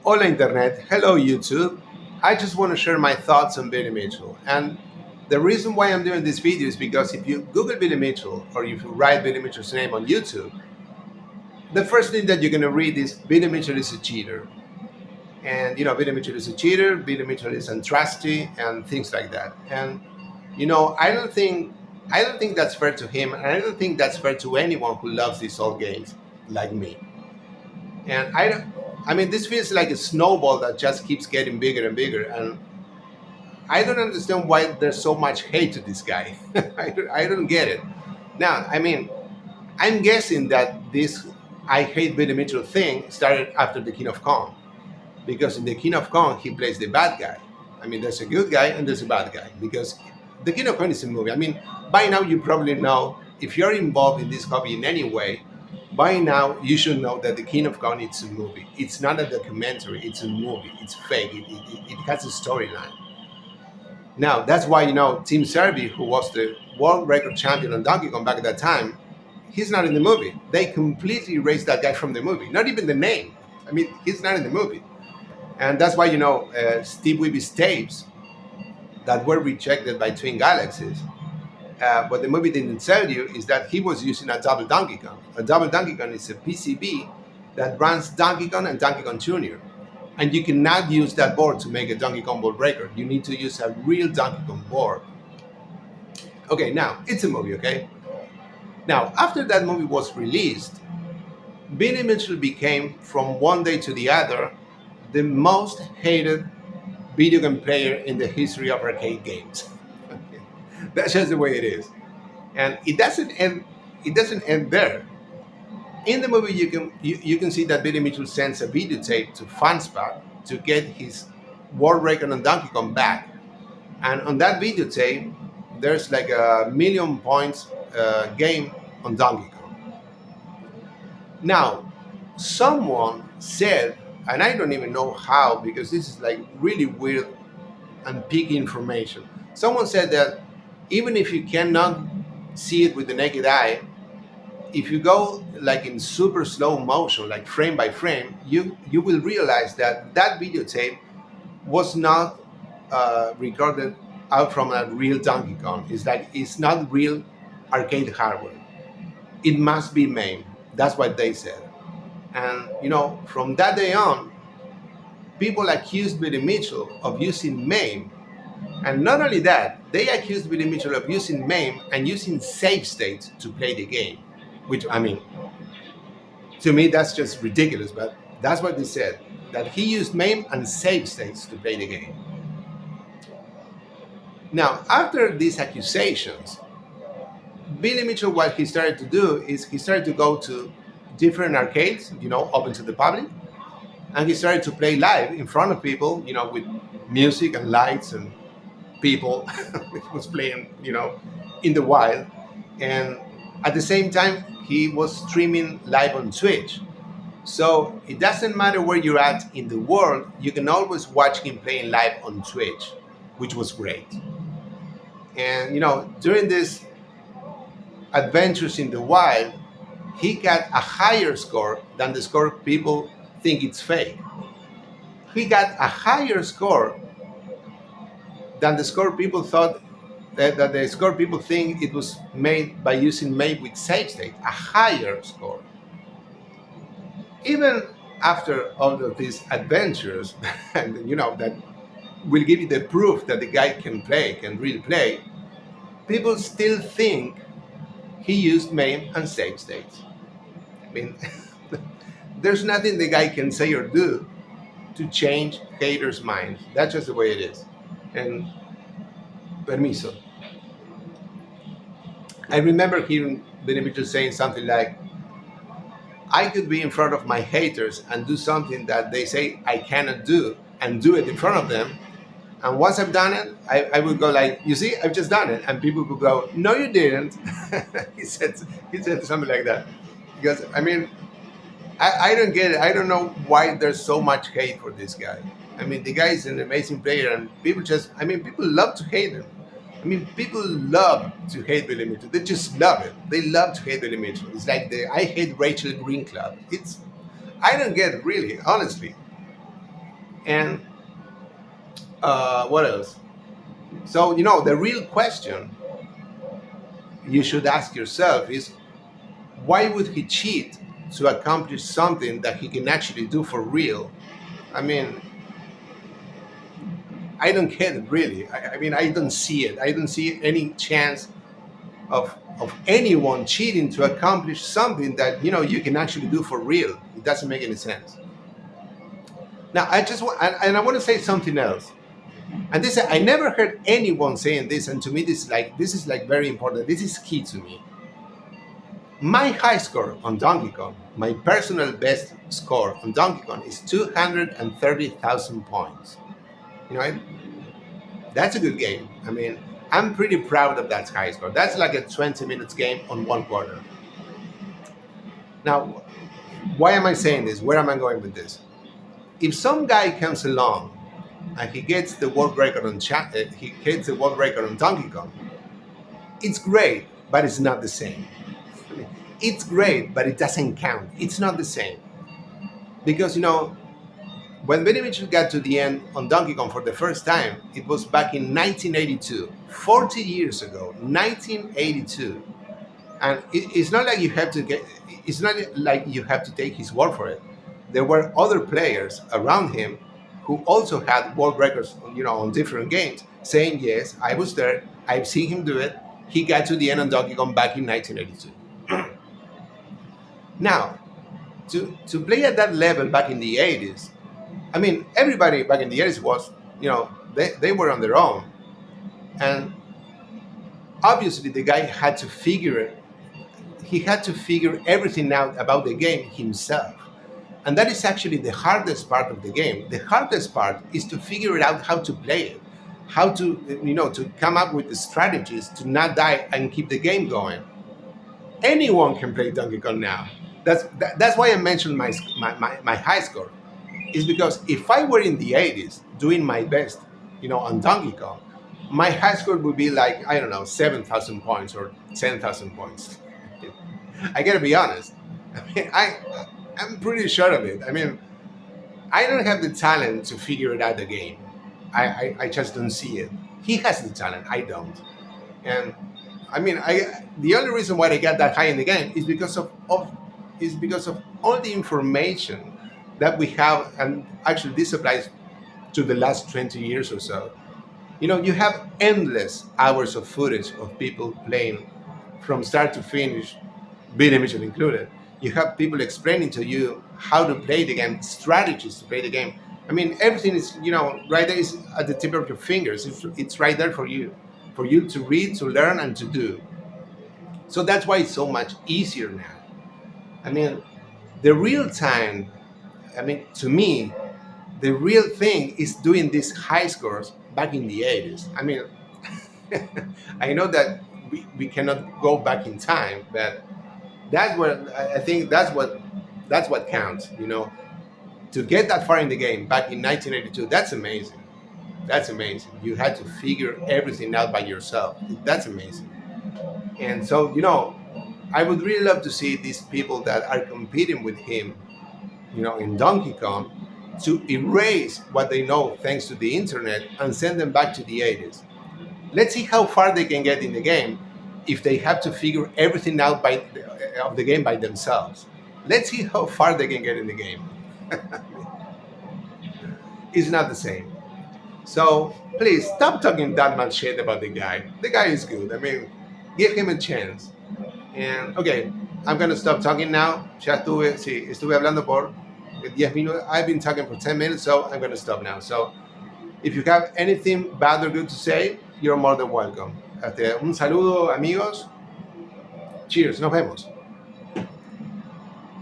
Hola Internet, hello YouTube. I just want to share my thoughts on Billy Mitchell. And the reason why I'm doing this video is because if you Google Billy Mitchell or if you write Billy Mitchell's name on YouTube, the first thing that you're going to read is Billy Mitchell is a cheater. And Billy Mitchell is a cheater, Billy Mitchell is untrusty and things like that. And I don't think that's fair to him, and I don't think that's fair to anyone who loves these old games like me. And I mean, this feels like a snowball that just keeps getting bigger and bigger. And I don't understand why there's so much hate to this guy. I don't get it. Now, I mean, I'm guessing that this I hate Billy Mitchell thing started after the King of Kong, because in the King of Kong he plays the bad guy. I mean, there's a good guy and there's a bad guy because the King of Kong is a movie. I mean, by now you probably know, if you're involved in this hobby in any way, by now you should know that the King of Kong is a movie. It's not a documentary. It's a movie. It's fake. It has a storyline. Now that's why Tim Serby, who was the world record champion on Donkey Kong back at that time, he's not in the movie. They completely erased that guy from the movie. Not even the name. I mean, he's not in the movie. And that's why Steve Weavy's tapes that were rejected by Twin Galaxies. What the movie didn't tell you is that he was using a double Donkey Kong. A double Donkey Kong is a PCB that runs Donkey Kong and Donkey Kong Jr. And you cannot use that board to make a Donkey Kong board breaker. You need to use a real Donkey Kong board. Okay, now it's a movie, okay? Now, after that movie was released, Billy Mitchell became, from one day to the other, the most hated video game player in the history of arcade games. That's just the way it is. And it doesn't end. It doesn't end there. In the movie, you can see that Billy Mitchell sends a videotape to FunSpot to get his world record on Donkey Kong back. And on that videotape, there's like a million points game on Donkey Kong. Now, someone said, and I don't even know how, because this is like really weird and picky information. Someone said that even if you cannot see it with the naked eye, if you go like in super slow motion, like frame by frame, you will realize that that videotape was not recorded out from a real Donkey Kong. It's not real arcade hardware. It must be MAME. That's what they said. And from that day on, people accused Billy Mitchell of using MAME. And not only that, they accused Billy Mitchell of using MAME and using save states to play the game. Which, I mean, to me, that's just ridiculous, but that's what they said. That he used MAME and save states to play the game. Now, after these accusations, Billy Mitchell, what he started to do is he started to go to different arcades, open to the public, and he started to play live in front of people, with music and lights and people. He was playing, in the wild, and at the same time he was streaming live on Twitch. So it doesn't matter where you're at in the world, you can always watch him playing live on Twitch, which was great. And during this adventures in the wild, he got a higher score than the score people think it's fake. He got a higher score than the score people thought that the score people think it was made by using MAME with save state, a higher score. Even after all of these adventures, and that will give you the proof that the guy can really play, people still think he used MAME and save states. I mean, there's nothing the guy can say or do to change haters' minds. That's just the way it is. And permiso. I remember hearing Billy Mitchell saying something like, I could be in front of my haters and do something that they say I cannot do and do it in front of them. And once I've done it, I would go like, you see, I've just done it. And people would go, no, you didn't. he said something like that. Because, I mean, I don't get it. I don't know why there's so much hate for this guy. I mean, the guy is an amazing player, and people love to hate him. I mean, people love to hate Billy Mitchell. They just love it. They love to hate Billy Mitchell. It's like the I hate Rachel Green Club. I don't get it, really, honestly. And what else? So, the real question you should ask yourself is, why would he cheat to accomplish something that he can actually do for real? I mean, I don't get it really. I mean, I don't see it. I don't see any chance of anyone cheating to accomplish something that you can actually do for real. It doesn't make any sense. Now, I just want, and I want to say something else. And this, I never heard anyone saying this, and to me, this is like very important. This is key to me. My high score on Donkey Kong, my personal best score on Donkey Kong, is 230,000 points. You know, that's a good game. I mean, I'm pretty proud of that high score. That's like a 20 minutes game on one quarter. Now, why am I saying this? Where am I going with this? If some guy comes along and he gets the world record on he gets the world record on Donkey Kong, it's great, but it's not the same. I mean, it's great, but it doesn't count. It's not the same because when Benny Mitchell got to the end on Donkey Kong for the first time, it was back in 1982, 40 years ago, 1982. And it's not like you have to get. It's not like you have to take his word for it. There were other players around him who also had world records, on different games, saying, "Yes, I was there. I've seen him do it. He got to the end on Donkey Kong back in 1982." Now, to play at that level back in the 80s, I mean, everybody back in the 80s was, they were on their own, and obviously the guy had to figure it. He had to figure everything out about the game himself. And that is actually the hardest part of the game. The hardest part is to figure it out how to play it, how to come up with the strategies to not die and keep the game going. Anyone can play Donkey Kong now. That's why I mentioned my high score. Is because if I were in the 80s doing my best, on Donkey Kong, my high score would be like, I don't know, 7,000 points or 10,000 points. I gotta be honest. I mean, I'm pretty sure of it. I mean, I don't have the talent to figure it out the game. I just don't see it. He has the talent. I don't. And I mean, the only reason why I got that high in the game is because of all the information that we have, and actually this applies to the last 20 years or so. You have endless hours of footage of people playing from start to finish, Billy Mitchell included. You have people explaining to you how to play the game, strategies to play the game. I mean, everything is, right there, is at the tip of your fingers. It's right there for you to read, to learn, and to do. So that's why it's so much easier now. I mean, the real time, to me, the real thing is doing these high scores back in the 80s. I mean, I know that we cannot go back in time, but that's what I think. That's what counts. To get that far in the game back in 1982. That's amazing. That's amazing. You had to figure everything out by yourself. That's amazing. And so, I would really love to see these people that are competing with him, in Donkey Kong, to erase what they know thanks to the internet and send them back to the 80s. Let's see how far they can get in the game if they have to figure everything out of the game by themselves. Let's see how far they can get in the game. It's not the same. So please stop talking that much shit about the guy. The guy is good. I mean, give him a chance. And okay, I'm gonna stop talking now. Estuve hablando por 10 minutos. I've been talking for 10 minutes, so I'm gonna stop now. So if you have anything bad or good to say, you're more than welcome. Un saludo, amigos. Cheers, nos vemos.